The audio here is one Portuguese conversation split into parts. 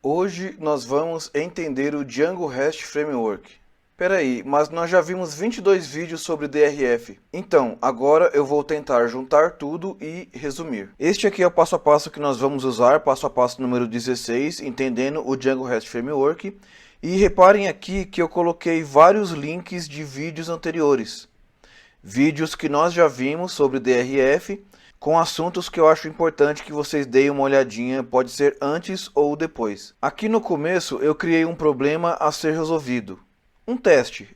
Hoje nós vamos entender o Django REST Framework. Peraí, mas nós já vimos 22 vídeos sobre DRF. Então, agora eu vou tentar juntar tudo e resumir. Este aqui é o passo a passo que nós vamos usar, passo a passo número 16, entendendo o Django REST Framework. E reparem aqui que eu coloquei vários links de vídeos anteriores. Vídeos que nós já vimos sobre DRF, com assuntos que eu acho importante que vocês deem uma olhadinha, pode ser antes ou depois. Aqui no começo eu criei um problema a ser resolvido. Um teste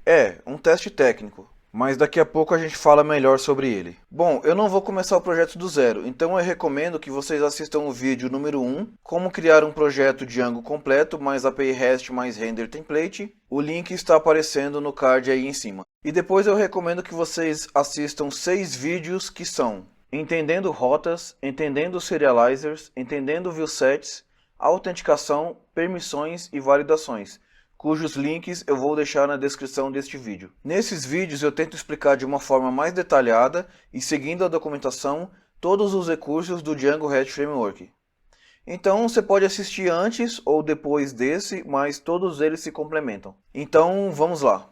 técnico, mas daqui a pouco a gente fala melhor sobre ele. Bom, eu não vou começar o projeto do zero, então eu recomendo que vocês assistam o vídeo número 1, como criar um projeto Django completo, mais API REST, mais render template. O link está aparecendo no card aí em cima. E depois eu recomendo que vocês assistam 6 vídeos que são entendendo rotas, entendendo serializers, entendendo viewsets, autenticação, permissões e validações, cujos links eu vou deixar na descrição deste vídeo. Nesses vídeos eu tento explicar de uma forma mais detalhada e seguindo a documentação todos os recursos do Django REST Framework. Então você pode assistir antes ou depois desse, mas todos eles se complementam. Então vamos lá.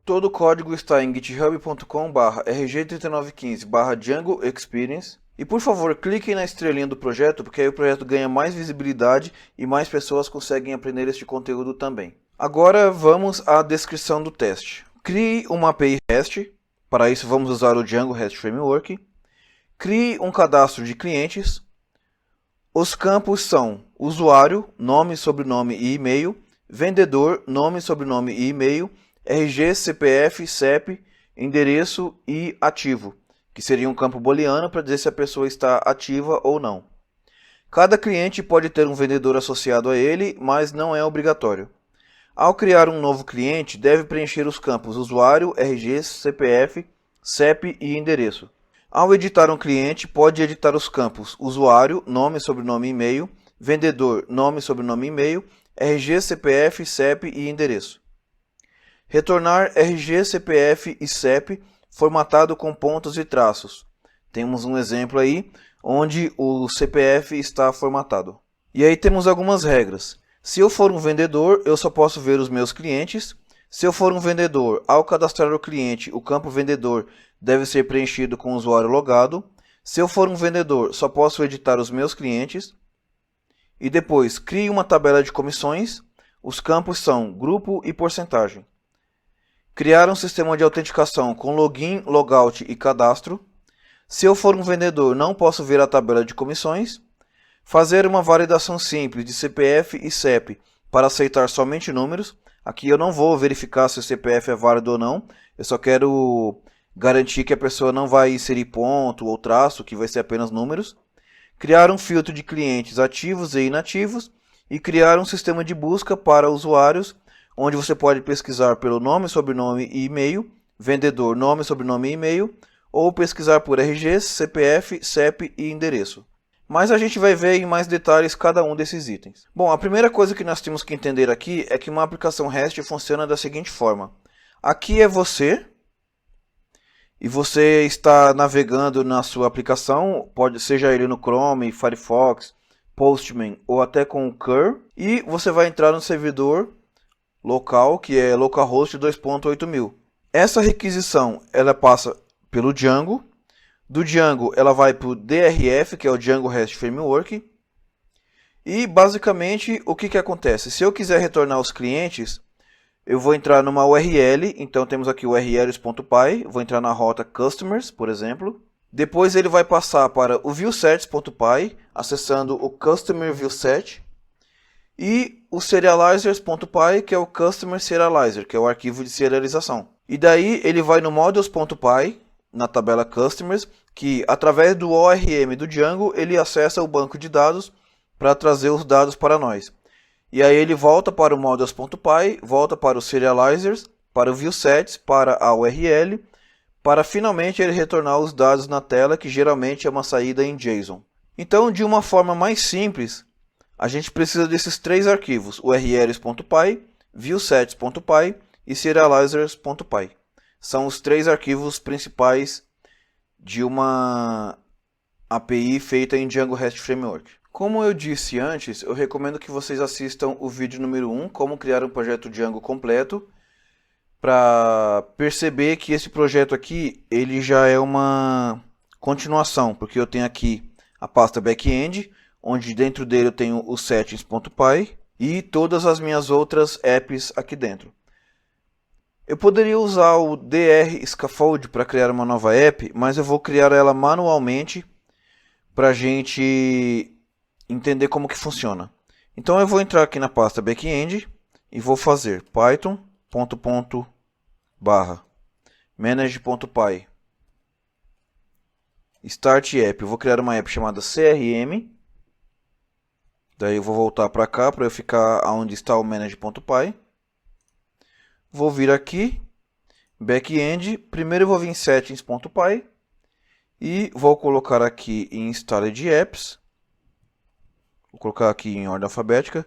Todo o código está em github.com/rg3915/Django Experience. E por favor, cliquem na estrelinha do projeto, porque aí o projeto ganha mais visibilidade e mais pessoas conseguem aprender este conteúdo também. Agora vamos à descrição do teste. Crie uma API REST, para isso vamos usar o Django REST Framework. Crie um cadastro de clientes. Os campos são usuário, nome, sobrenome e e-mail, vendedor, nome, sobrenome e e-mail, RG, CPF, CEP, endereço e ativo, que seria um campo booleano para dizer se a pessoa está ativa ou não. Cada cliente pode ter um vendedor associado a ele, mas não é obrigatório. Ao criar um novo cliente, deve preencher os campos usuário, RG, CPF, CEP e endereço. Ao editar um cliente, pode editar os campos usuário, nome, sobrenome e e-mail, vendedor, nome, sobrenome e e-mail, RG, CPF, CEP e endereço. Retornar RG, CPF e CEP formatado com pontos e traços. Temos um exemplo aí onde o CPF está formatado. E aí temos algumas regras. Se eu for um vendedor, eu só posso ver os meus clientes. Se eu for um vendedor, ao cadastrar o cliente, o campo vendedor deve ser preenchido com o usuário logado. Se eu for um vendedor, só posso editar os meus clientes. E depois, crie uma tabela de comissões. Os campos são grupo e porcentagem. Criar um sistema de autenticação com login, logout e cadastro. Se eu for um vendedor, não posso ver a tabela de comissões. Fazer uma validação simples de CPF e CEP para aceitar somente números. Aqui eu não vou verificar se o CPF é válido ou não. Eu só quero garantir que a pessoa não vai inserir ponto ou traço, que vai ser apenas números. Criar um filtro de clientes ativos e inativos. E criar um sistema de busca para usuários, onde você pode pesquisar pelo nome, sobrenome e e-mail, vendedor, nome, sobrenome e e-mail, ou pesquisar por RG, CPF, CEP e endereço. Mas a gente vai ver em mais detalhes cada um desses itens. Bom, a primeira coisa que nós temos que entender aqui é que uma aplicação REST funciona da seguinte forma. Aqui é você, e você está navegando na sua aplicação, seja ele no Chrome, Firefox, Postman ou até com o Curl, e você vai entrar no servidor local, que é localhost 2.8000. Essa requisição ela passa pelo Django. Do Django ela vai para o DRF, que é o Django REST Framework. E basicamente o que acontece? Se eu quiser retornar os clientes, eu vou entrar numa URL. Então temos aqui o urls.py. Vou entrar na rota customers, por exemplo. Depois ele vai passar para o viewsets.py, acessando o customer viewset. E o serializers.py, que é o Customer Serializer, que é o arquivo de serialização. E daí ele vai no models.py, na tabela Customers, que através do ORM do Django, ele acessa o banco de dados para trazer os dados para nós. E aí ele volta para o models.py, volta para os serializers, para o viewsets, para a URL, para finalmente ele retornar os dados na tela, que geralmente é uma saída em JSON. Então, de uma forma mais simples, a gente precisa desses 3 arquivos, urls.py, viewsets.py e serializers.py. São os 3 arquivos principais de uma API feita em Django REST Framework. Como eu disse antes, eu recomendo que vocês assistam o vídeo número 1, como criar um projeto Django completo, para perceber que esse projeto aqui ele já é uma continuação, porque eu tenho aqui a pasta backend, onde dentro dele eu tenho o settings.py e todas as minhas outras apps aqui dentro. Eu poderia usar o dr scaffold para criar uma nova app, mas eu vou criar ela manualmente para a gente entender como que funciona. Então eu vou entrar aqui na pasta backend e vou fazer python /manage.py start app. Eu vou criar uma app chamada CRM. Daí eu vou voltar para cá para eu ficar onde está o manage.py. Vou vir aqui, backend. Primeiro eu vou vir em settings.py e vou colocar aqui em installed apps. Vou colocar aqui em ordem alfabética,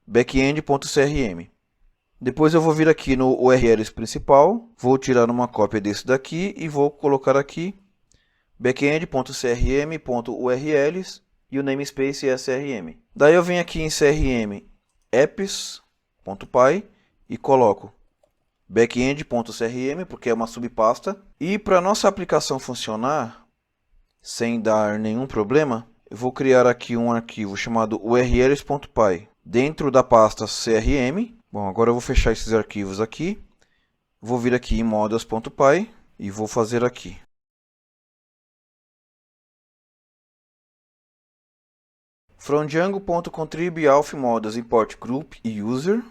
backend.crm. Depois eu vou vir aqui no URLs principal, vou tirar uma cópia desse daqui e vou colocar aqui backend.crm.urls e o namespace é crm. Daí eu venho aqui em crm apps.py e coloco backend.crm, porque é uma subpasta. E para nossa aplicação funcionar sem dar nenhum problema, eu vou criar aqui um arquivo chamado urls.py dentro da pasta crm. Bom, agora eu vou fechar esses arquivos aqui. Vou vir aqui em models.py e vou fazer aqui. From Django.contrib auth models import group e user.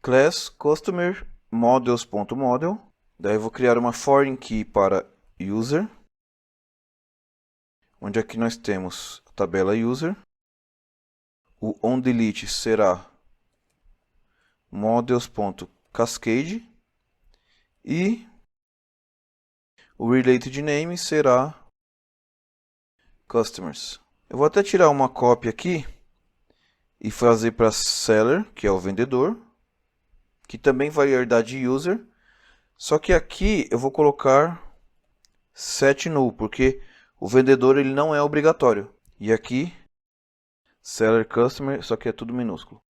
Class customer models.model. Daí eu vou criar uma foreign key para user, onde aqui nós temos a tabela user. O onDelete será models.cascade e o related name será customers. Eu vou até tirar uma cópia aqui e fazer para seller, que é o vendedor, que também vai herdar de user. Só que aqui eu vou colocar set null, porque o vendedor ele não é obrigatório. E aqui seller customer, só que é tudo minúsculo.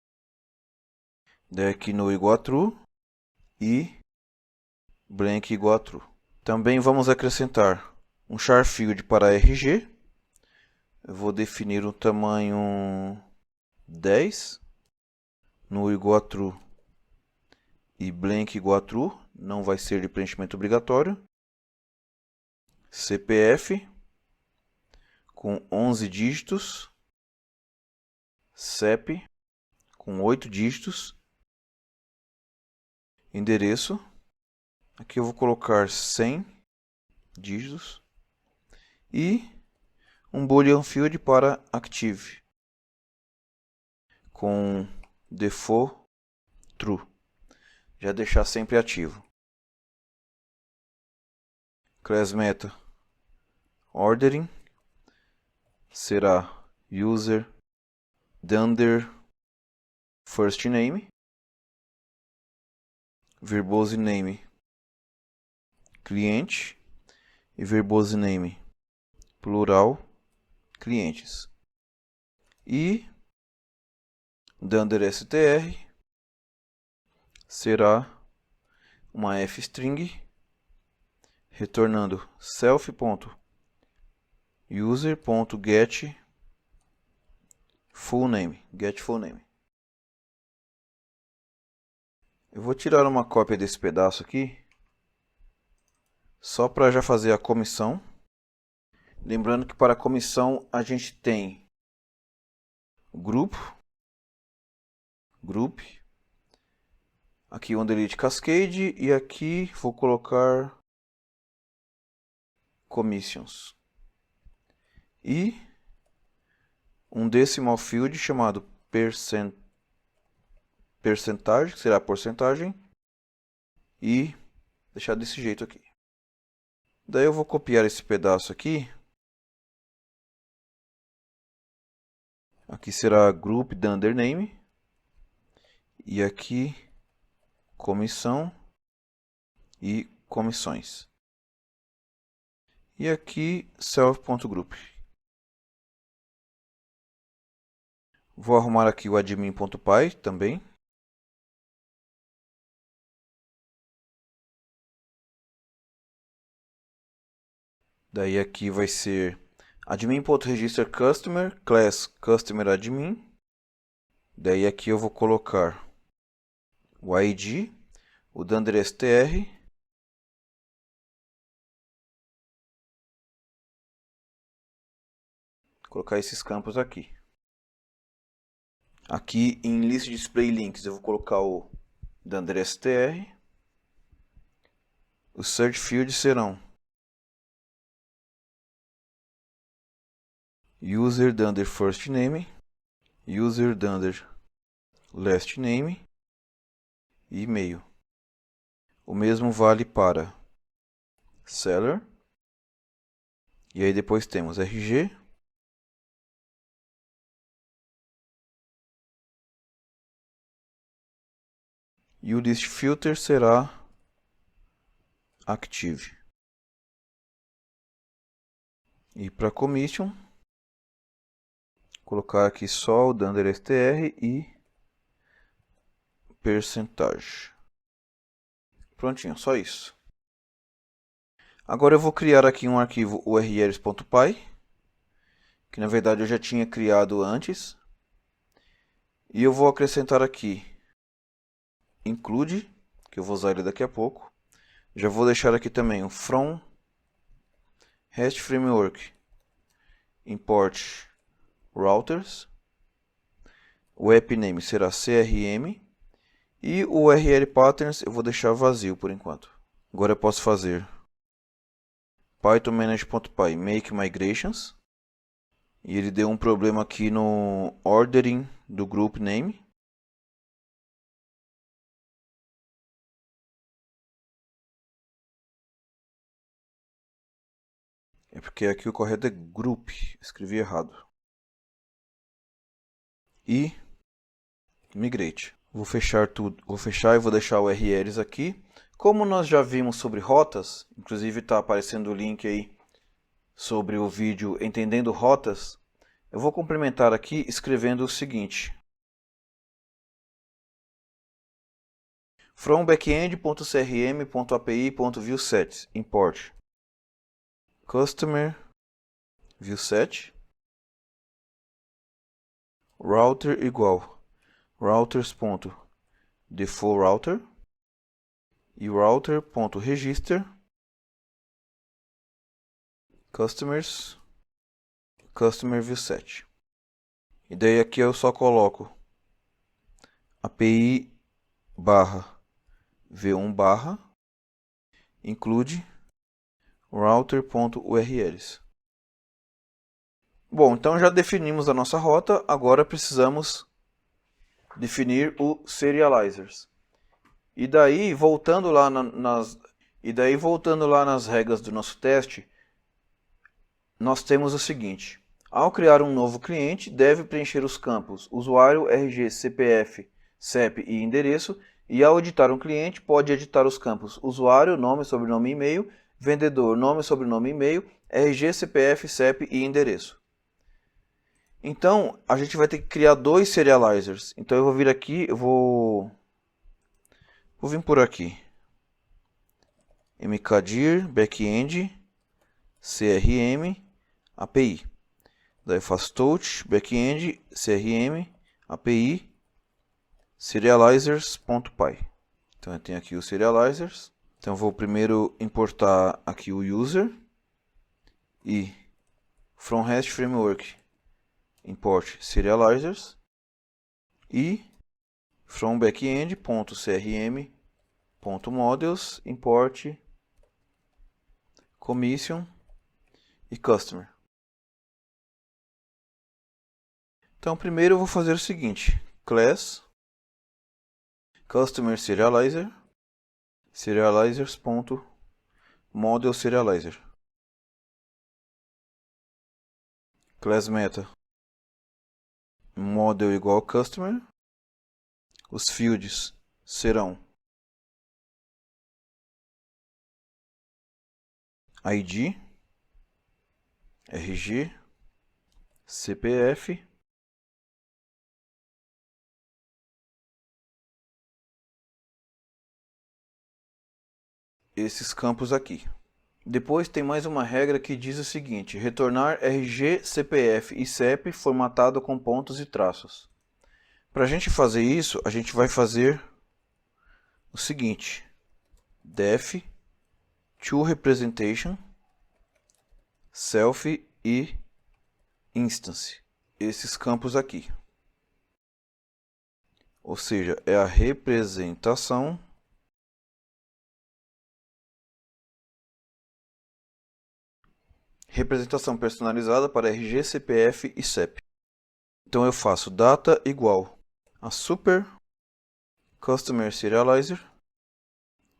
Daí aqui no igual a true e blank igual a true. Também vamos acrescentar um char field para RG. Eu vou definir um tamanho 10 no igual a true e blank igual a true, não vai ser de preenchimento obrigatório. CPF com 11 dígitos. CEP com 8 dígitos. Endereço. Aqui eu vou colocar 100 dígitos. E um boolean field para active com default true. Já deixar sempre ativo. Class meta ordering será user dunder first name, verbose name cliente e verbose name plural clientes. E dunder str será uma f-string retornando self.user.get full name, get full name. Eu vou tirar uma cópia desse pedaço aqui, só para já fazer a comissão. Lembrando que para a comissão a gente tem o grupo, group, aqui onDelete cascade e aqui vou colocar commissions. E um decimal field chamado percentage, que será a porcentagem, e deixar desse jeito aqui. Daí eu vou copiar esse pedaço aqui. Aqui será group dunder name. E aqui comissão e comissões. E aqui self.group. Vou arrumar aqui o admin.py também. Daí aqui vai ser admin.registerCustomer, class customerAdmin. Daí aqui eu vou colocar o ID, o dunderstr, colocar esses campos aqui. Aqui em list display links eu vou colocar o dunderstr. Os search fields serão user dunder first name, user dunder last name e e-mail. O mesmo vale para seller. E aí depois temos RG. E o list filter será active. E para commission, colocar aqui só o dunderstr e percentage. Prontinho, só isso. Agora eu vou criar aqui um arquivo urls.py, que na verdade eu já tinha criado antes. E eu vou acrescentar aqui include, que eu vou usar ele daqui a pouco. Já vou deixar aqui também o from REST framework import routers. O app name será CRM. E o URL patterns eu vou deixar vazio por enquanto. Agora eu posso fazer python manage.py make migrations. E ele deu um problema aqui no ordering do group name. É porque aqui o correto é group, escrevi errado. E migrate. Vou fechar tudo, vou fechar e vou deixar URLs aqui. Como nós já vimos sobre rotas, inclusive está aparecendo o link aí sobre o vídeo Entendendo Rotas, eu vou complementar aqui escrevendo o seguinte: from backend.crm.api.viewset import customer viewset router igual routers.defaultRouter e router.register customers customer viewset. E daí aqui eu só coloco API barra v1 barra include router.urls. Bom, então já definimos a nossa rota, agora precisamos definir o serializers. E daí voltando lá nas regras do nosso teste, nós temos o seguinte: ao criar um novo cliente, deve preencher os campos usuário, RG, CPF, CEP e endereço, e ao editar um cliente, pode editar os campos usuário, nome, sobrenome e e-mail, vendedor, nome, sobrenome e e-mail, RG, CPF, CEP e endereço. Então, a gente vai ter que criar dois serializers. Então eu vou vir aqui, vou vir por aqui. mkdir, backend, CRM, API. Daí eu faço touch, backend, CRM, API, serializers.py. Então eu tenho aqui os serializers. Então eu vou primeiro importar aqui o user e from REST framework import serializers e from backend.crm.models import commission e customer. Então primeiro eu vou fazer o seguinte: class customer serializer serializers.model serializer class meta model igual customer. Os fields serão ID, RG, CPF, esses campos aqui. Depois tem mais uma regra que diz o seguinte: retornar RG, CPF e CEP formatado com pontos e traços. Para a gente fazer isso, a gente vai fazer o seguinte: def toRepresentation, self e instance. Esses campos aqui. Ou seja, é a representação personalizada para RG, CPF e CEP. Então eu faço data igual a super customer serializer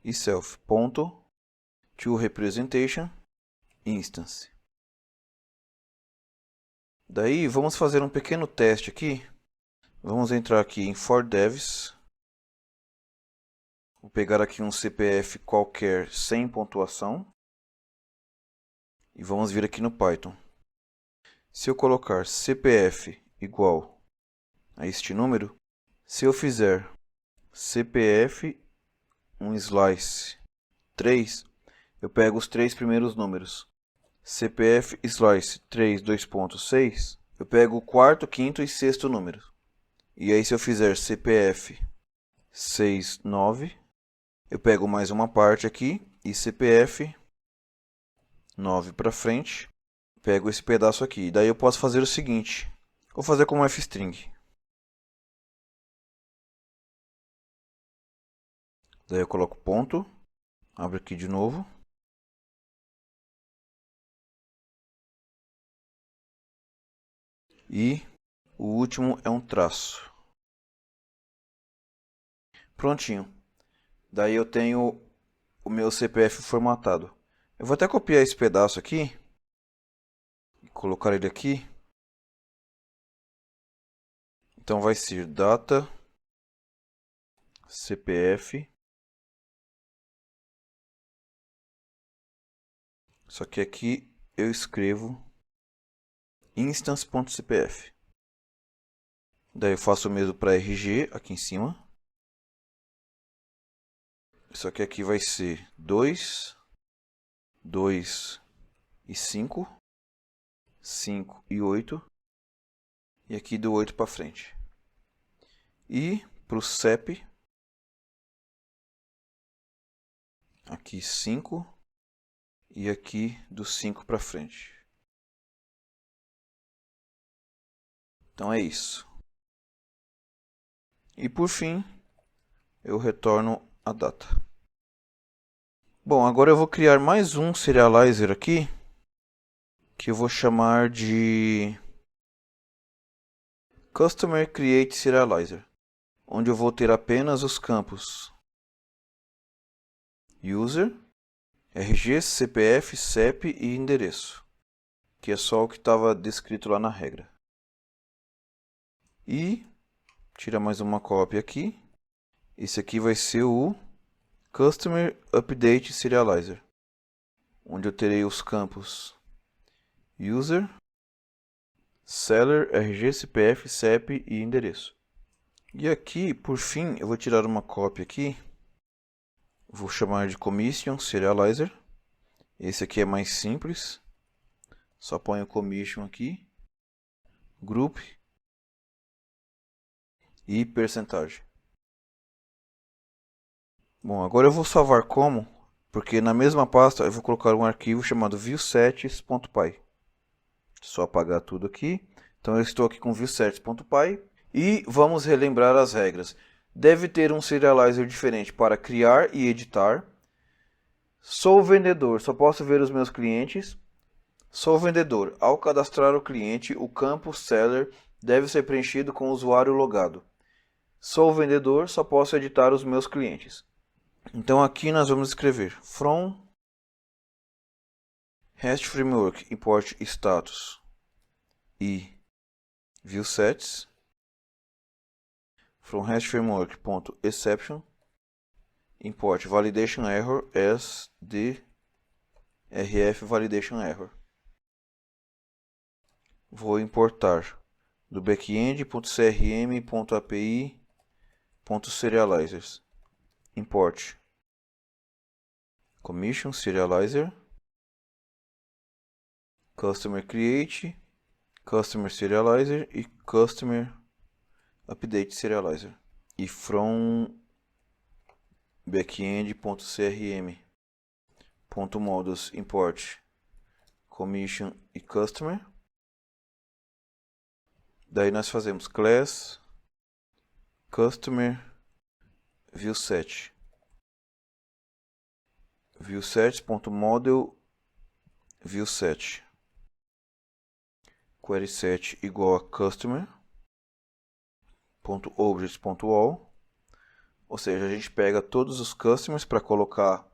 e self ponto toRepresentation instance. Daí vamos fazer um pequeno teste aqui. Vamos entrar aqui em for devs. Vou pegar aqui um CPF qualquer sem pontuação. E vamos vir aqui no Python. Se eu colocar CPF igual a este número, se eu fizer CPF um slice 3, eu pego os 3 primeiros números. CPF slice 3 2.6, eu pego o quarto, quinto e sexto número. E aí se eu fizer CPF 6 9, eu pego mais uma parte aqui e CPF 9 para frente, pego esse pedaço aqui. Daí eu posso fazer o seguinte, vou fazer como fstring. Daí eu coloco ponto, abro aqui de novo. E o último é um traço. Prontinho. Daí eu tenho o meu CPF formatado. Eu vou até copiar esse pedaço aqui e colocar ele aqui. Então vai ser data CPF. Só que aqui eu escrevo instance.cpf. Daí eu faço o mesmo para RG aqui em cima. Só que aqui vai ser 2, 2 e 5, 5 e 8. E aqui do 8 para frente. E para o CEP, aqui 5 e aqui do 5 para frente. Então é isso. E por fim, eu retorno a data. Bom, agora eu vou criar mais um serializer aqui, que eu vou chamar de Customer Create Serializer, onde eu vou ter apenas os campos User, RG, CPF, CEP e endereço, que é só o que estava descrito lá na regra. E tira mais uma cópia aqui. Esse aqui vai ser o Customer Update Serializer, onde eu terei os campos User, Seller, RG, CPF, CEP e endereço. E aqui, por fim, eu vou tirar uma cópia aqui. Vou chamar de Commission Serializer. Esse aqui é mais simples. Só ponho Commission aqui, Group e percentagem. Bom, agora eu vou salvar como, porque na mesma pasta eu vou colocar um arquivo chamado viewsets.py. Só apagar tudo aqui. Então eu estou aqui com viewsets.py e vamos relembrar as regras. Deve ter um serializer diferente para criar e editar. Sou vendedor, só posso ver os meus clientes. Sou vendedor. Ao cadastrar o cliente, o campo seller deve ser preenchido com o usuário logado. Sou vendedor, só posso editar os meus clientes. Então aqui nós vamos escrever from REST Framework import status e viewsets from REST Framework.exception import validation error as the rf validation error. Vou importar do backend.crm.api.serializers. Import commission serializer, customer create, customer serializer e customer update serializer. E from backend.crm.models import commission e customer. Daí nós fazemos class customer viewset. viewset.model viewset. Query set igual a customer.objects.all. Ou seja, a gente pega todos os customers para colocar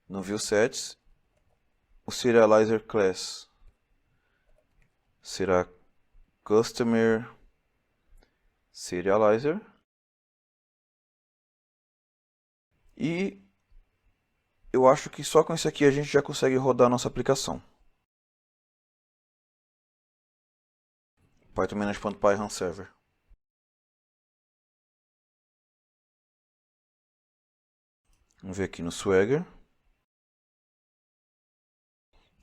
no viewsets. O serializer class será customer serializer. E eu acho que só com isso aqui a gente já consegue rodar a nossa aplicação. python-manage.py run server. Vamos ver aqui no Swagger.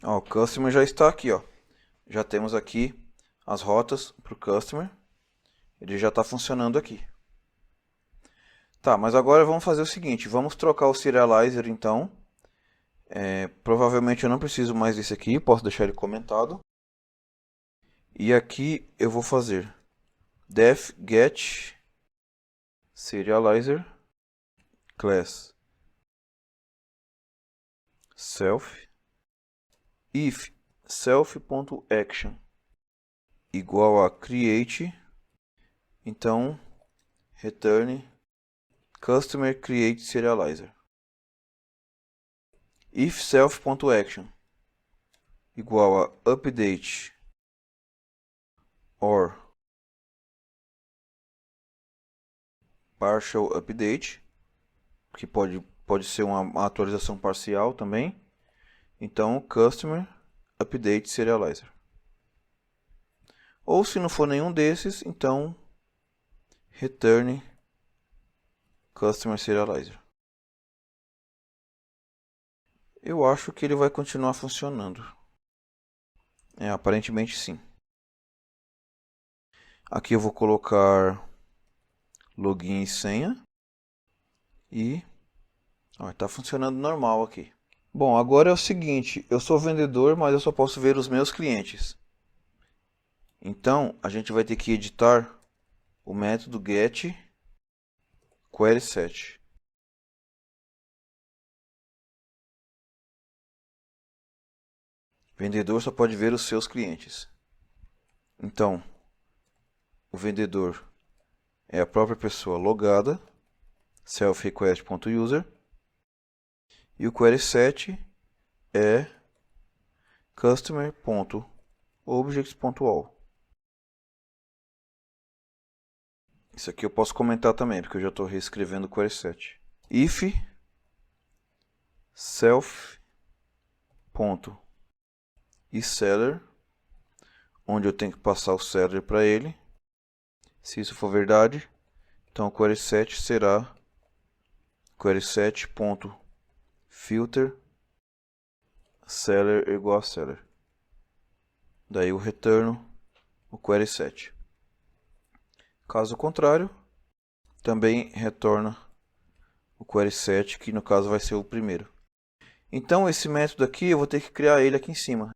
Ó, o customer já está aqui, ó. Já temos aqui as rotas para o customer. Ele já está funcionando aqui. Tá, mas agora vamos fazer o seguinte. Vamos trocar o serializer então. Provavelmente eu não preciso mais desse aqui. Posso deixar ele comentado. E aqui eu vou fazer def get serializer class self if self.action igual a create, então return customer create serializer. If self.action igual a update or partial update, que pode ser uma atualização parcial também. Então, customer update serializer. Ou se não for nenhum desses, então return customer serializer. Eu acho que ele vai continuar funcionando. Aparentemente sim. Aqui eu vou colocar login e senha. E está funcionando normal aqui. Bom, agora é o seguinte, eu sou vendedor, mas eu só posso ver os meus clientes. Então, a gente vai ter que editar o método get query set. Vendedor só pode ver os seus clientes. Então, o vendedor é a própria pessoa logada, self-request.user, e o query set é customer.objects.all. Isso aqui eu posso comentar também, porque eu já estou reescrevendo o query set. If self.isSeller, onde eu tenho que passar o seller para ele. Se isso for verdade, então o query set será query set.filter seller igual a seller. Daí eu retorno o query set. Caso contrário, também retorna o query set, que no caso vai ser o primeiro. Então esse método aqui eu vou ter que criar ele aqui em cima.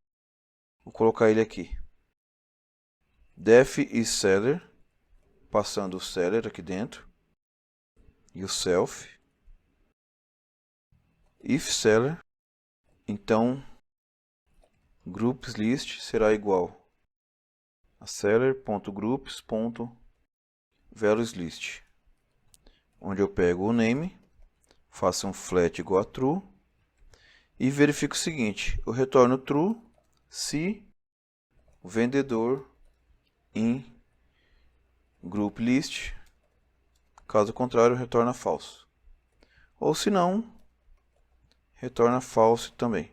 Vou colocar ele aqui. Def isSeller, passando o seller aqui dentro. E o self. If seller, então groups list será igual a seller.groups.valuesList, onde eu pego o name, faço um flat igual a true e verifico o seguinte: eu retorno true se o vendedor em group list, caso contrário retorna false, ou se não, retorna false também.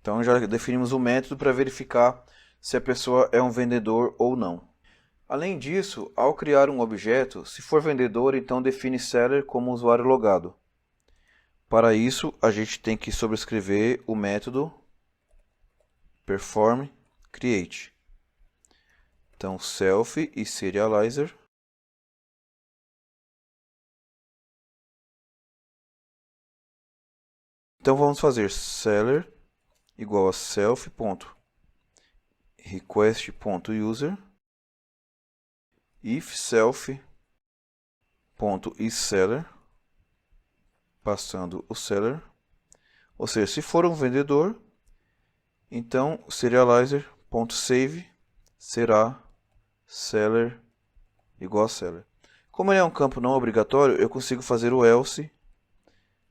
Então já definimos o método para verificar se a pessoa é um vendedor ou não. Além disso, ao criar um objeto, se for vendedor, então define seller como usuário logado. Para isso, a gente tem que sobrescrever o método perform create. Então, self e serializer. Então, vamos fazer seller igual a self.request.user if self.isSeller, passando o seller. Ou seja, se for um vendedor, então serializer.save será seller igual a seller. Como ele é um campo não obrigatório, eu consigo fazer o else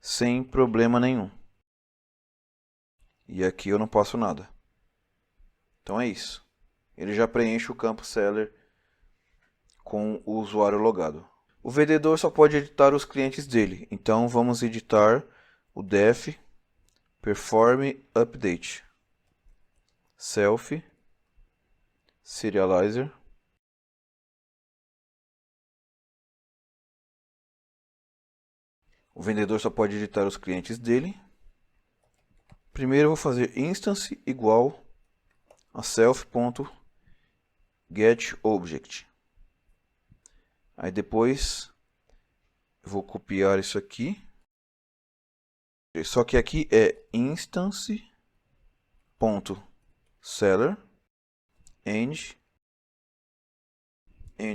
sem problema nenhum. E aqui eu não posso nada. Então é isso. Ele já preenche o campo seller com o usuário logado. O vendedor só pode editar os clientes dele. Então vamos editar o def perform update self serializer. O vendedor só pode editar os clientes dele. Primeiro eu vou fazer instance igual a self.getObject. Aí depois eu vou copiar isso aqui. Só que aqui é instance.seller and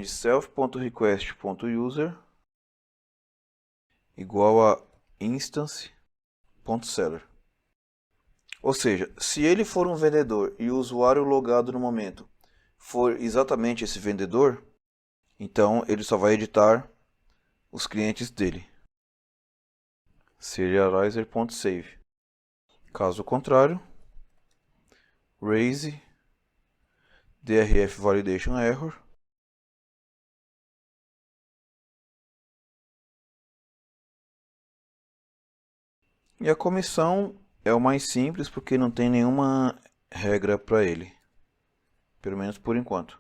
self.request.user igual a instance.seller. Ou seja, se ele for um vendedor e o usuário logado no momento for exatamente esse vendedor, então ele só vai editar os clientes dele. Serializer.save. Caso contrário, raise drf validation error. E a comissão é o mais simples porque não tem nenhuma regra para ele. Pelo menos por enquanto.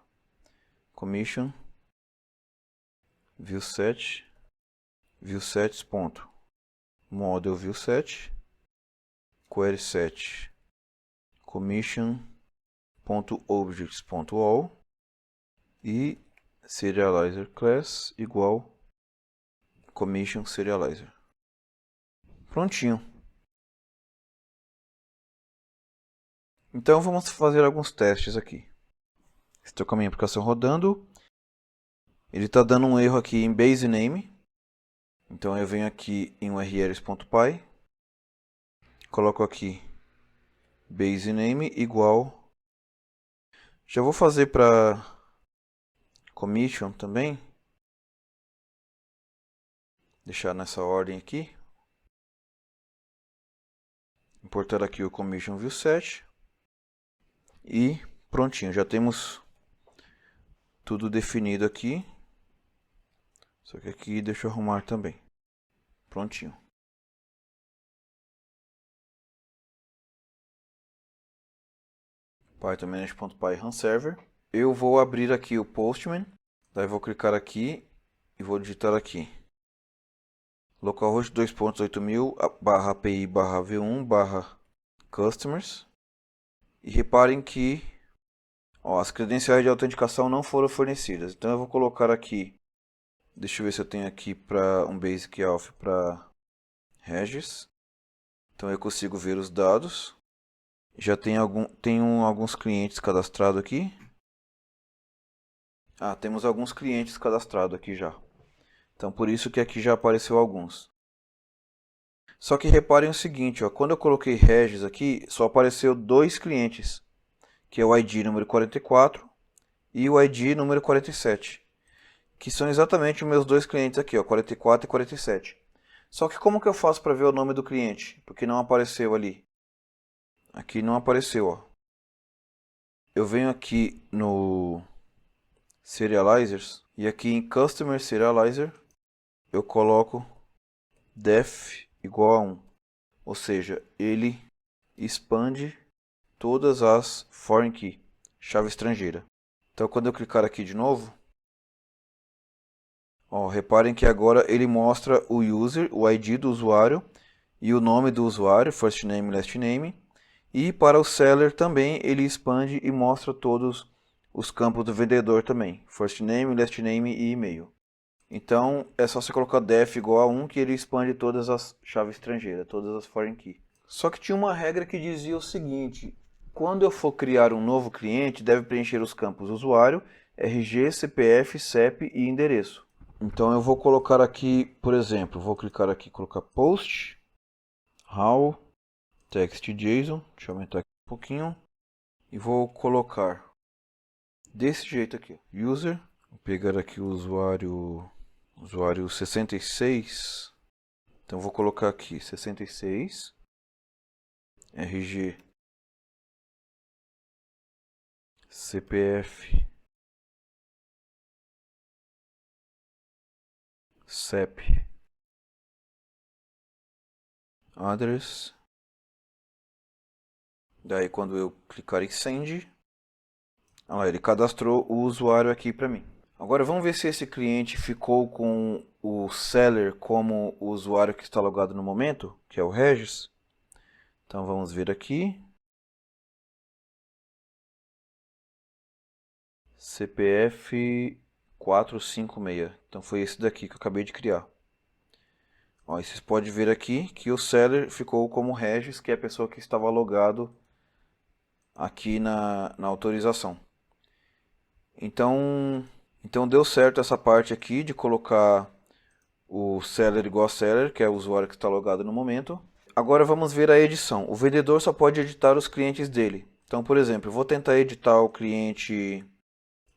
Commission viewset viewsets.model viewset query set commission.objects.all e serializer class igual commission serializer. Prontinho. Então vamos fazer alguns testes aqui. Estou com a minha aplicação rodando. Ele está dando um erro aqui em base name. Então eu venho aqui em urls.py. Coloco aqui base name igual. Já vou fazer para commission também. Deixar nessa ordem aqui. Importar aqui o commission viewset. E prontinho, já temos tudo definido aqui. Só que aqui deixa eu arrumar também. Prontinho. Python manage.py run server. Eu vou abrir aqui o Postman. Daí vou clicar aqui e vou digitar aqui. Localhost 2.8000 /api /v1 /customers. E reparem que as credenciais de autenticação não foram fornecidas. Então eu vou colocar aqui. Deixa eu ver se eu tenho aqui para um basic auth para Regis. Então eu consigo ver os dados. Já tenho alguns clientes cadastrados aqui. Temos alguns clientes cadastrados aqui já. Então por isso que aqui já apareceu alguns. Só que reparem o seguinte, quando eu coloquei Regis aqui, só apareceu dois clientes, que é o ID número 44 e o ID número 47, que são exatamente os meus dois clientes aqui, 44 e 47. Só que como que eu faço para ver o nome do cliente? Porque não apareceu ali. Aqui não apareceu, Eu venho aqui no Serializers e aqui em Customer Serializer eu coloco def igual a 1. Ou seja, ele expande todas as foreign key, chave estrangeira. Então quando eu clicar aqui de novo, ó, reparem que agora ele mostra o user, o ID do usuário e o nome do usuário, first name, last name. E para o seller também ele expande e mostra todos os campos do vendedor também, first name, last name e e-mail. Então é só você colocar def igual a 1 que ele expande todas as chaves estrangeiras, todas as foreign key. Só que tinha uma regra que dizia o seguinte: quando eu for criar um novo cliente, deve preencher os campos usuário, RG, CPF, CEP e endereço. Então eu vou colocar aqui, por exemplo, vou clicar aqui, colocar post, how, text JSON, deixa eu aumentar aqui um pouquinho, e vou colocar desse jeito aqui, user, vou pegar aqui o usuário 66, então vou colocar aqui 66, RG, CPF, CEP, address. Daí quando eu clicar em send, ele cadastrou o usuário aqui para mim. Agora vamos ver se esse cliente ficou com o seller como o usuário que está logado no momento, que é o Regis. Então vamos ver aqui. CPF 456. Então foi esse daqui que eu acabei de criar. Ó, vocês podem ver aqui que o seller ficou como Regis, que é a pessoa que estava logado aqui na autorização. Então deu certo essa parte aqui de colocar o seller igual a seller, que é o usuário que está logado no momento. Agora vamos ver a edição. O vendedor só pode editar os clientes dele. Então, por exemplo, eu vou tentar editar o cliente,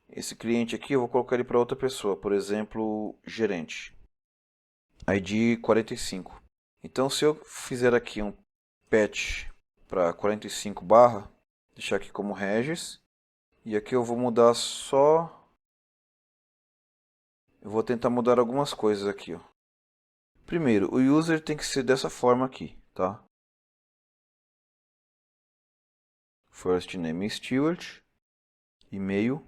esse cliente aqui, eu vou colocar ele para outra pessoa, por exemplo, gerente. ID 45. Então, se eu fizer aqui um patch para 45 barra, deixar aqui como Regis, e aqui eu vou mudar só, eu vou tentar mudar algumas coisas aqui, ó. Primeiro, o user tem que ser dessa forma aqui, tá? First name Stewart, e-mail.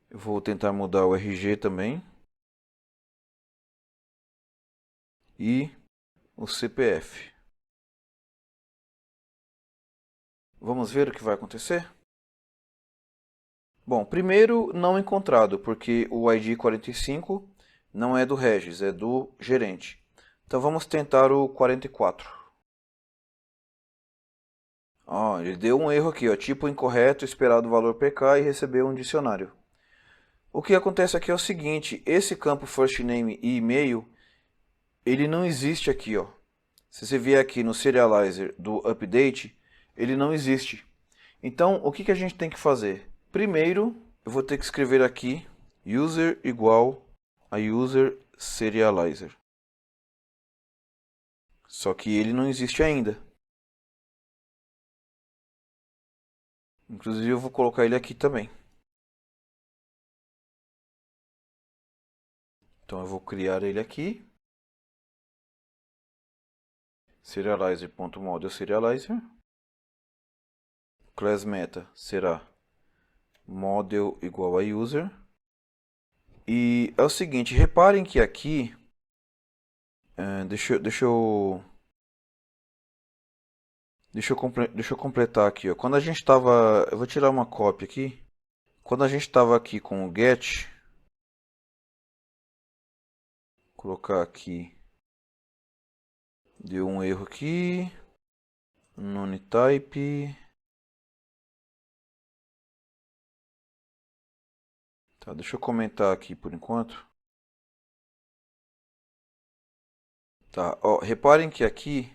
Eu vou tentar mudar o RG também. E o CPF. Vamos ver o que vai acontecer? Bom, primeiro não encontrado, porque o ID 45 não é do Regis, é do gerente. Então vamos tentar o 44. Ele deu um erro aqui, ó, tipo incorreto, esperado valor PK e recebeu um dicionário. O que acontece aqui é o seguinte, esse campo first name e e-mail, ele não existe aqui, ó. Se você vier aqui no serializer do update, ele não existe. Então, o que a gente tem que fazer? Primeiro, eu vou ter que escrever aqui user igual a user serializer. Só que ele não existe ainda. Inclusive, eu vou colocar ele aqui também. Então, eu vou criar ele aqui. Serializer.model serializer. Class meta será model igual a user. E é o seguinte, reparem que aqui, deixa eu completar aqui, ó. Quando a gente estava, eu vou tirar uma cópia aqui. Quando a gente estava aqui com o get, colocar aqui, deu um erro aqui, none type. Tá, deixa eu comentar aqui por enquanto. Tá, ó, reparem que aqui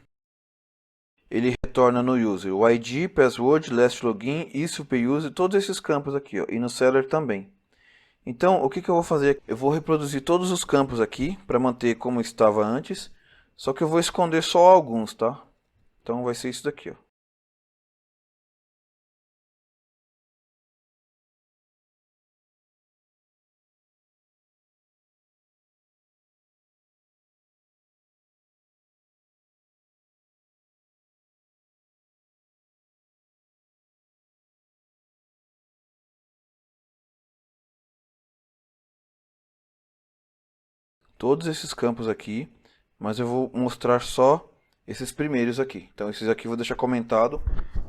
ele retorna no user o ID, password, last login e super user, todos esses campos aqui, ó, e no seller também. Então, o que eu vou fazer? Eu vou reproduzir todos os campos aqui para manter como estava antes, só que eu vou esconder só alguns, tá? Então vai ser isso daqui, ó. todos esses campos aqui, mas eu vou mostrar só esses primeiros aqui. Então esses aqui eu vou deixar comentado,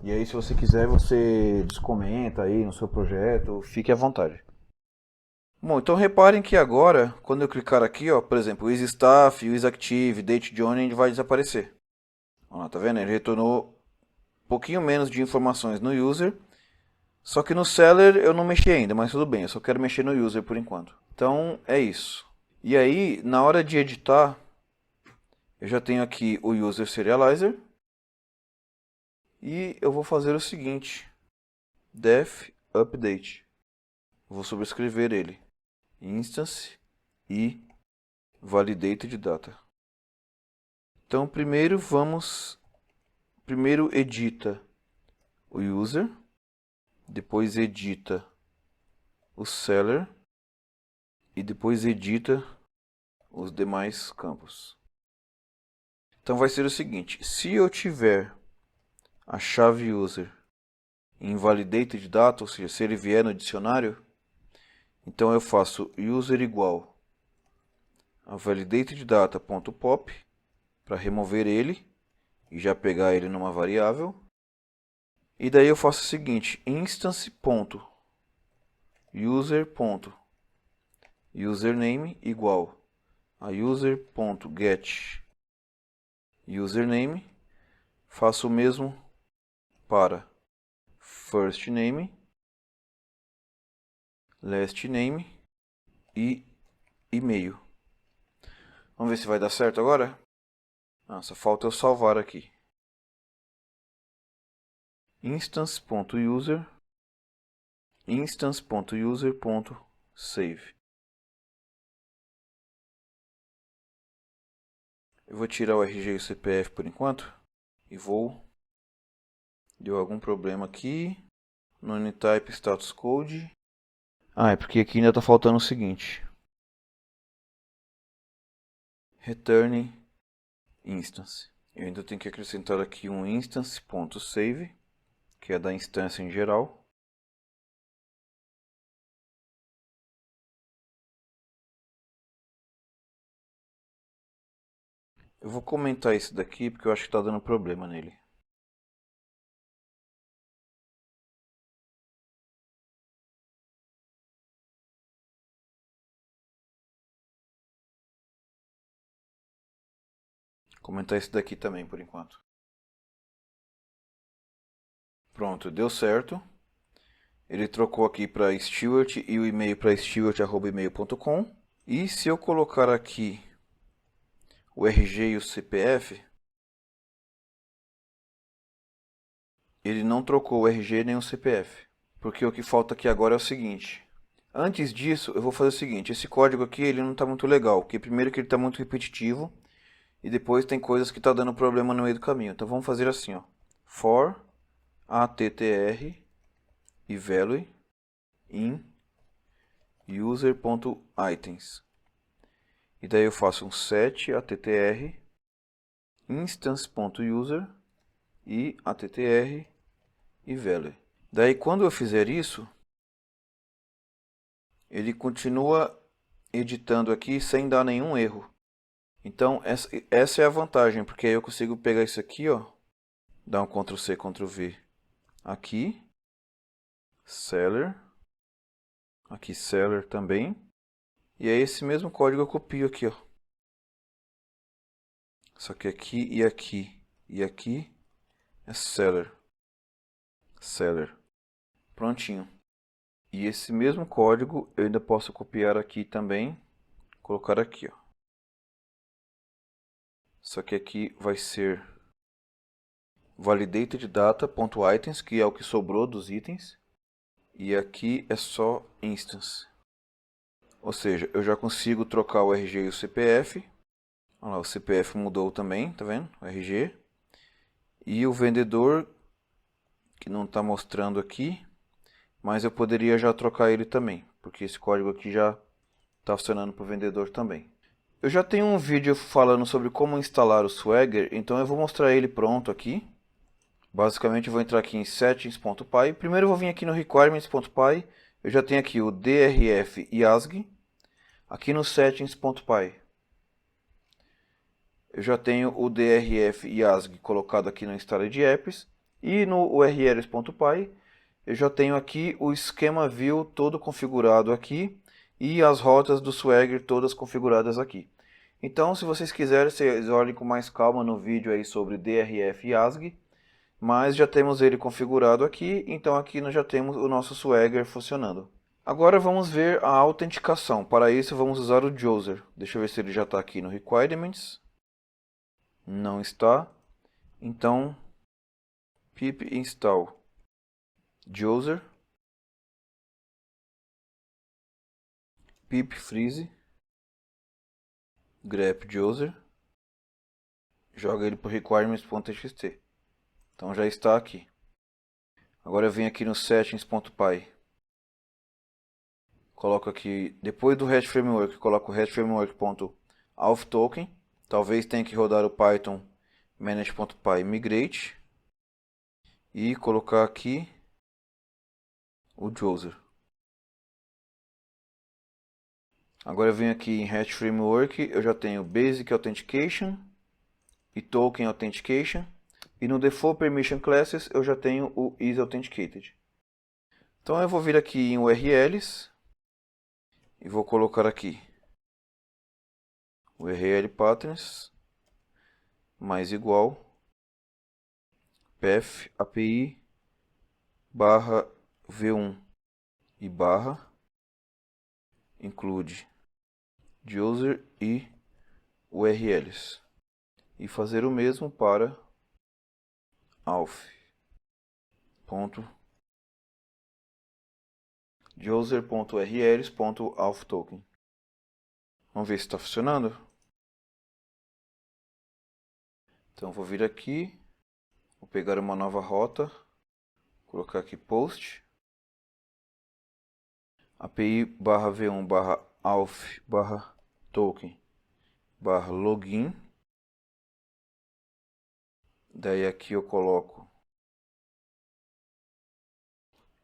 e aí se você quiser você descomenta aí no seu projeto, fique à vontade. Bom, então reparem que agora, quando eu clicar aqui, ó, por exemplo, o EasyStaff, o EasyActive, Date Joining vai desaparecer. Olha lá, tá vendo? Ele retornou um pouquinho menos de informações no user, só que no seller eu não mexi ainda, mas tudo bem, eu só quero mexer no user por enquanto. Então é isso. E aí, na hora de editar, eu já tenho aqui o User Serializer. E eu vou fazer o seguinte: def update. Vou sobrescrever ele. Instance e validated data. Então primeiro edita o user, depois edita o seller e depois edita os demais campos. Então vai ser o seguinte: se eu tiver a chave user em validated data, ou seja, se ele vier no dicionário, então eu faço user igual a validated data.pop para remover ele e já pegar ele numa variável. E daí eu faço o seguinte: instance.user.username igual a user.get username. Faço o mesmo para first name, last name e e-mail. Vamos ver se vai dar certo agora? Só falta eu salvar aqui. instance.user.save. Eu vou tirar o RG e o CPF por enquanto e vou. Deu algum problema aqui. No Anytype status code. É porque aqui ainda está faltando o seguinte: return instance. Eu ainda tenho que acrescentar aqui um instance.save, que é da instância em geral. Eu vou comentar isso daqui porque eu acho que está dando problema nele. Comentar isso daqui também por enquanto. Pronto, deu certo. Ele trocou aqui para Stewart e o e-mail para stewart@email.com. E se eu colocar aqui o RG e o CPF, ele não trocou o RG nem o CPF. Porque o que falta aqui agora é o seguinte: antes disso, eu vou fazer o seguinte: esse código aqui ele não está muito legal, porque primeiro que ele está muito repetitivo e depois tem coisas que está dando problema no meio do caminho. Então vamos fazer assim, ó: for attr e value in user.items. E daí eu faço um set attr instance.user e attr e value. Daí quando eu fizer isso, ele continua editando aqui sem dar nenhum erro. Então essa é a vantagem, porque aí eu consigo pegar isso aqui, ó, dar um Ctrl C, Ctrl V aqui, seller, aqui seller também, e aí esse mesmo código eu copio aqui, ó. Só que aqui e aqui e aqui é seller, seller, prontinho. E esse mesmo código eu ainda posso copiar aqui também, colocar aqui, ó. Só que aqui vai ser validated data.items, que é o que sobrou dos itens, e aqui é só instance. Ou seja, eu já consigo trocar o RG e o CPF. Olha lá, o CPF mudou também, tá vendo? O RG. E o vendedor, que não está mostrando aqui, mas eu poderia já trocar ele também, porque esse código aqui já está funcionando para o vendedor também. Eu já tenho um vídeo falando sobre como instalar o Swagger, então eu vou mostrar ele pronto aqui. Basicamente eu vou entrar aqui em settings.py. Primeiro eu vou vir aqui no requirements.py. Eu já tenho aqui o DRF e ASCII. Aqui no settings.py eu já tenho o drf YASG colocado aqui no Installed Apps. E no urls.py eu já tenho aqui o esquema view todo configurado aqui e as rotas do Swagger todas configuradas aqui. Então, se vocês quiserem, vocês olhem com mais calma no vídeo aí sobre drf YASG, mas já temos ele configurado aqui, então aqui nós já temos o nosso Swagger funcionando. Agora vamos ver a autenticação. Para isso vamos usar o Joser. Deixa eu ver se ele já está aqui no Requirements. Não está. Então, pip install Joser, pip freeze, grep Joser, joga ele para requirements.txt. Então já está aqui. Agora eu venho aqui no settings.py. Coloco aqui, depois do REST Framework, coloco o REST Framework.authToken. Talvez tenha que rodar o Python manage.py migrate. E colocar aqui o Joser. Agora eu venho aqui em REST Framework, eu já tenho Basic Authentication e Token Authentication. E no Default Permission Classes eu já tenho o isAuthenticated. Então eu vou vir aqui em URLs e vou colocar aqui URL patterns mais igual path API barra v1 e barra include user e URLs e fazer o mesmo para auth.user.urls.authToken. Vamos ver se está funcionando. Então vou vir aqui, vou pegar uma nova rota, colocar aqui post, API barra v1 barra auth barra token barra login. Daí aqui eu coloco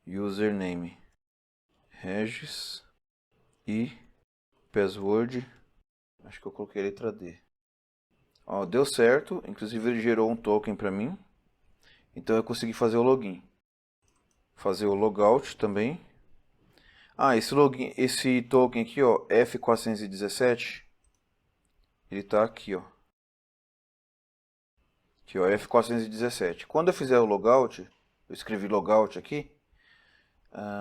username Regis e password, acho que eu coloquei a letra D. Ó, deu certo, inclusive ele gerou um token para mim. Então eu consegui fazer o login. Fazer o logout também. Ah, esse token aqui, ó, F417, ele tá aqui, ó. Aqui, ó, F417. Quando eu fizer o logout, eu escrevi logout aqui.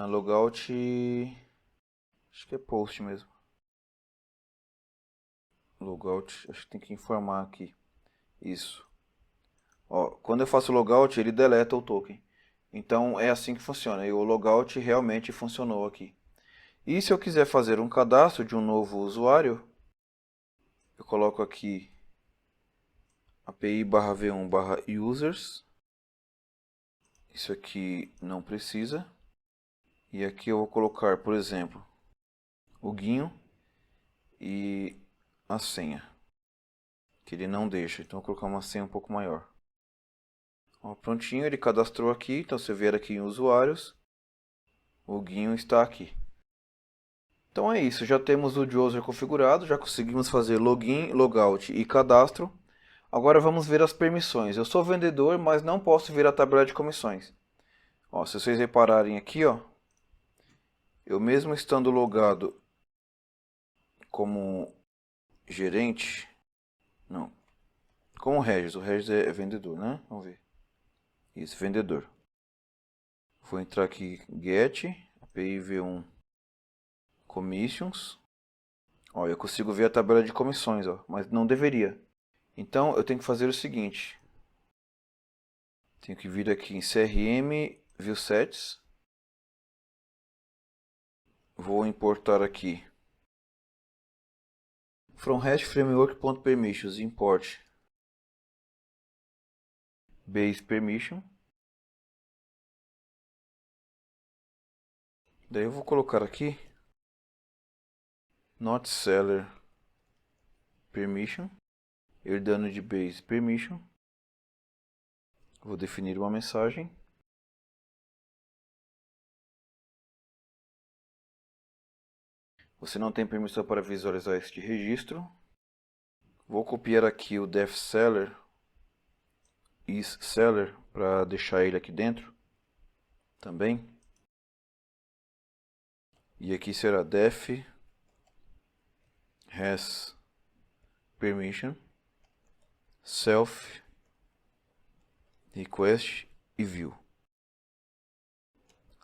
Logout, acho que é post mesmo. Logout, acho que tem que informar aqui. Isso. Ó, quando eu faço logout, ele deleta o token. Então é assim que funciona. E o logout realmente funcionou aqui. E se eu quiser fazer um cadastro de um novo usuário, eu coloco aqui API barra v1 barra users. Isso aqui não precisa. E aqui eu vou colocar, por exemplo, o guinho e a senha, que ele não deixa. Então eu vou colocar uma senha um pouco maior. Ó, prontinho, ele cadastrou aqui. Então se eu vier aqui em usuários, o guinho está aqui. Então é isso, já temos o Joser configurado, já conseguimos fazer login, logout e cadastro. Agora vamos ver as permissões. Eu sou vendedor, mas não posso ver a tabela de comissões. Ó, se vocês repararem aqui, ó, eu mesmo estando logado como gerente, não, como o Regis é vendedor, né? Vamos ver. Isso, vendedor. Vou entrar aqui, get, API v1 commissions. Ó, eu consigo ver a tabela de comissões, ó, mas não deveria. Então eu tenho que fazer o seguinte. Tenho que vir aqui em CRM viewsets. Vou importar aqui from REST framework.permissions import base permission. Daí eu vou colocar aqui not seller permission, herdando de base permission. Vou definir uma mensagem. Você não tem permissão para visualizar este registro. Vou copiar aqui o def seller, is seller, para deixar ele aqui dentro também. E aqui será def has permission self request e view.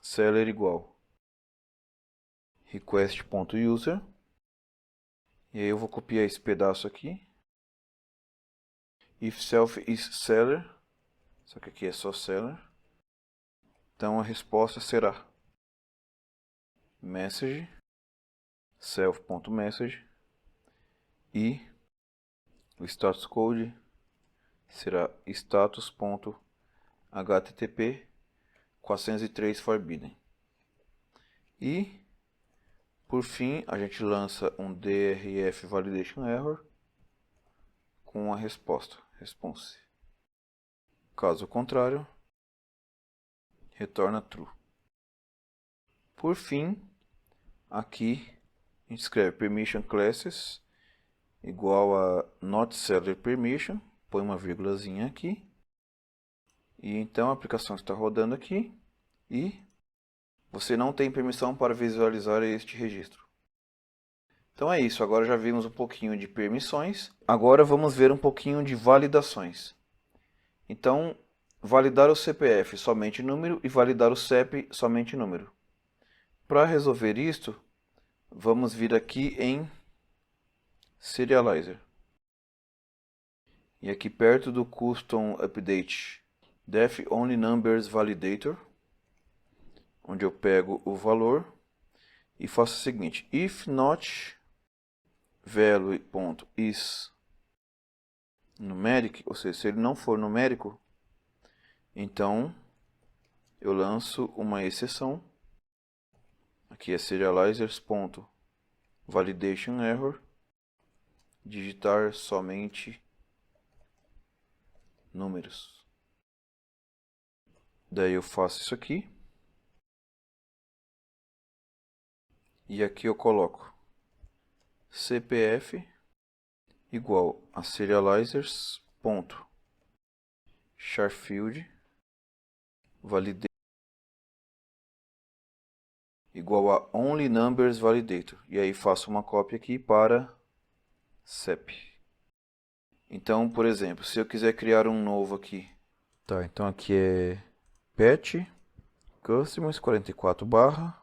Seller igual request.user. E aí eu vou copiar esse pedaço aqui. If self is seller, só que aqui é só seller. Então a resposta será message self.message e o status code será status.http 403 forbidden. E por fim, a gente lança um DRF validation error com a resposta response. Caso contrário, retorna true. Por fim, aqui a gente escreve permission classes igual a not seller permission, põe uma vírgulazinha aqui. E então a aplicação está rodando aqui e você não tem permissão para visualizar este registro. Então é isso, agora já vimos um pouquinho de permissões. Agora vamos ver um pouquinho de validações. Então, validar o CPF somente número e validar o CEP somente número. Para resolver isto, vamos vir aqui em Serializer. E aqui perto do Custom Update Def Only Numbers Validator, onde eu pego o valor e faço o seguinte: if not value.is numeric, ou seja, se ele não for numérico, então eu lanço uma exceção. Aqui é serializers.validation error, digitar somente números. Daí eu faço isso aqui. E aqui eu coloco CPF igual a serializers.charfield validate igual a only numbers validator. E aí faço uma cópia aqui para CEP. Então, por exemplo, se eu quiser criar um novo aqui. Tá, então aqui é pet customers 44 barra.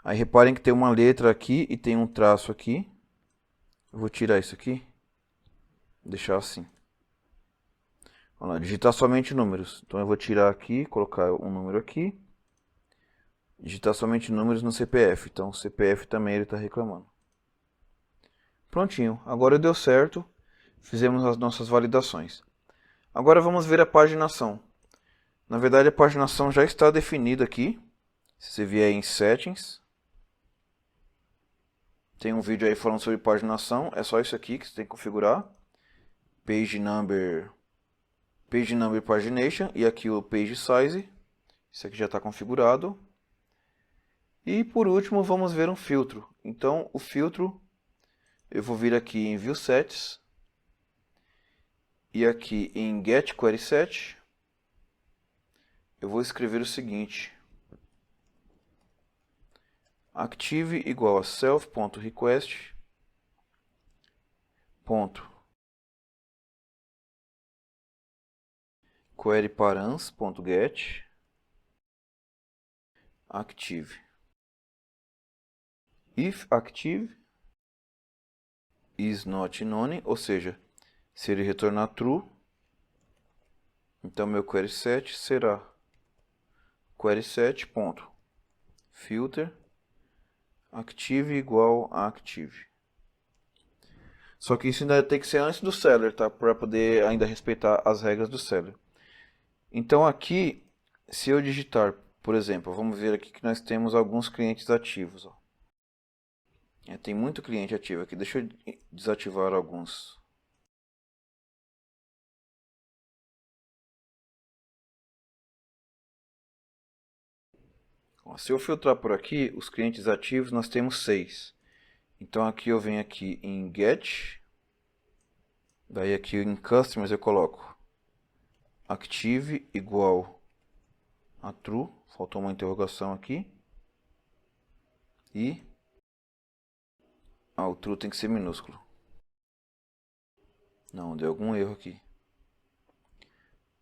Aí reparem que tem uma letra aqui e tem um traço aqui. Eu vou tirar isso aqui. Deixar assim. Vamos lá, digitar somente números. Então eu vou tirar aqui, colocar um número aqui. Digitar somente números no CPF. Então o CPF também ele está reclamando. Prontinho. Agora deu certo. Fizemos as nossas validações. Agora vamos ver a paginação. Na verdade a paginação já está definida aqui. Se você vier em Settings. Tem um vídeo aí falando sobre paginação. É só isso aqui que você tem que configurar. Page Number Pagination. E aqui o Page Size. Isso aqui já está configurado. E por último vamos ver um filtro. Então o filtro eu vou vir aqui em View Sets. E aqui em Get Query Set. Eu vou escrever o seguinte. Active igual a self.request queryparams.get active. If active is not none, ou seja, se ele retornar true, então meu query set será query set.filter active igual a active. Só que isso ainda tem que ser antes do seller, tá? Para poder ainda respeitar as regras do seller. Então aqui, se eu digitar, por exemplo, vamos ver aqui que nós temos alguns clientes ativos. Ó. Tem muito cliente ativo aqui. Deixa eu desativar alguns. Ó, se eu filtrar por aqui, os clientes ativos nós temos 6. Então aqui eu venho aqui em Get Daí aqui em Customers eu coloco Active igual a True. Faltou uma interrogação aqui. E o True tem que ser minúsculo. Não, deu algum erro aqui.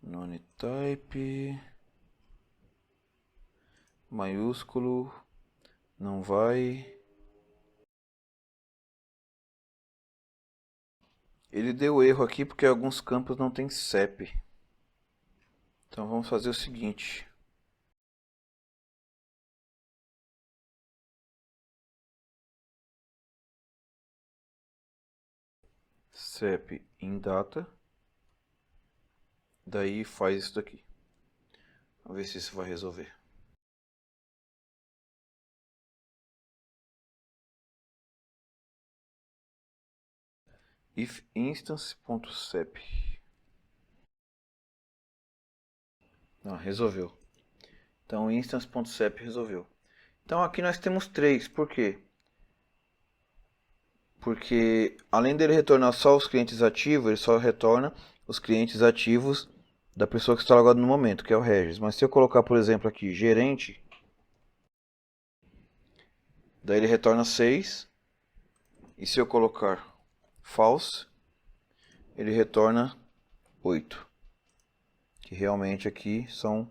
NoneType maiúsculo. Não vai. Ele deu erro aqui porque alguns campos não tem CEP. Então vamos fazer o seguinte. CEP em data. Daí faz isso daqui. Vamos ver se isso vai resolver. If instance.cep. Não, resolveu. Então instance.cep resolveu. Então aqui nós temos 3. Por quê? Porque além dele retornar só os clientes ativos, ele só retorna os clientes ativos da pessoa que está logada no momento, que é o Regis. Mas se eu colocar, por exemplo, aqui gerente, daí ele retorna 6. E se eu colocar false, ele retorna 8. Que realmente aqui são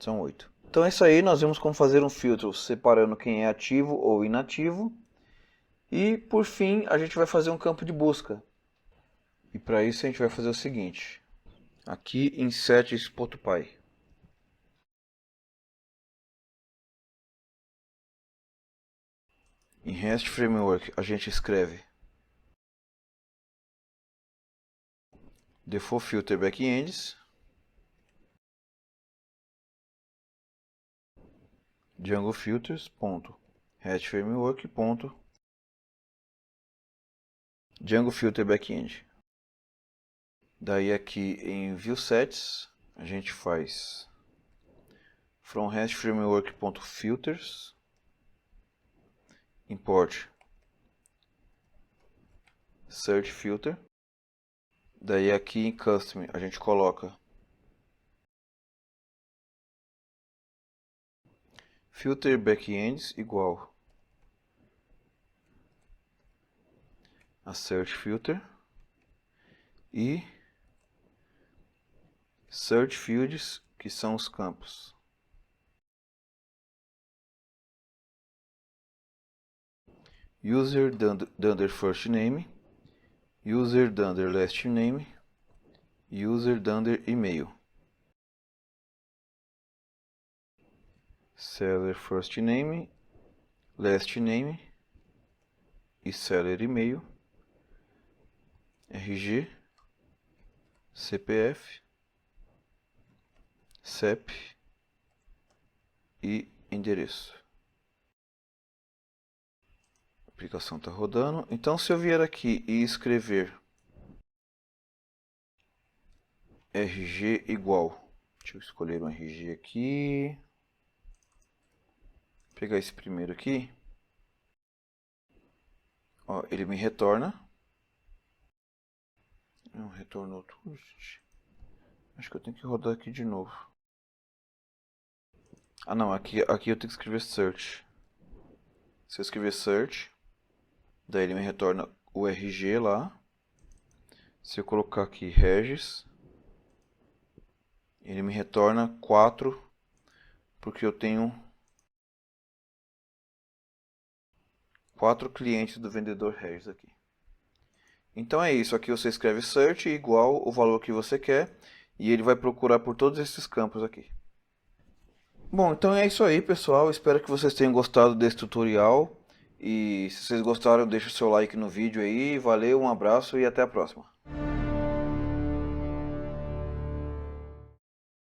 8. Então é isso aí, nós vimos como fazer um filtro separando quem é ativo ou inativo. E por fim, a gente vai fazer um campo de busca. E para isso a gente vai fazer o seguinte. Aqui em settings.py. Em REST Framework a gente escreve default filter backends, Django filters REST Framework Django filter backend. Daí aqui em viewsets a gente faz from REST Framework.filters import search filter. Daí aqui em custom a gente coloca filter backends igual a search filter e search fields, que são os campos. User dunder first name, user dunder last name, user dunder email. Seller first name, last name e seller email, RG, CPF, CEP e endereço. A aplicação está rodando. Então se eu vier aqui e escrever RG igual, deixa eu escolher um RG aqui, vou pegar esse primeiro aqui, ó, ele me retorna. Não retornou tudo, gente. Acho que eu tenho que rodar aqui de novo. Ah não, aqui eu tenho que escrever search. Se eu escrever search, daí ele me retorna o RG lá. Se eu colocar aqui Regis, ele me retorna 4, porque eu tenho 4 clientes do vendedor Regis aqui. Então é isso, aqui você escreve search igual o valor que você quer e ele vai procurar por todos esses campos aqui. Bom, então é isso aí, pessoal. Espero que vocês tenham gostado desse tutorial. E se vocês gostaram, deixa o seu like no vídeo aí. Valeu, um abraço e até a próxima.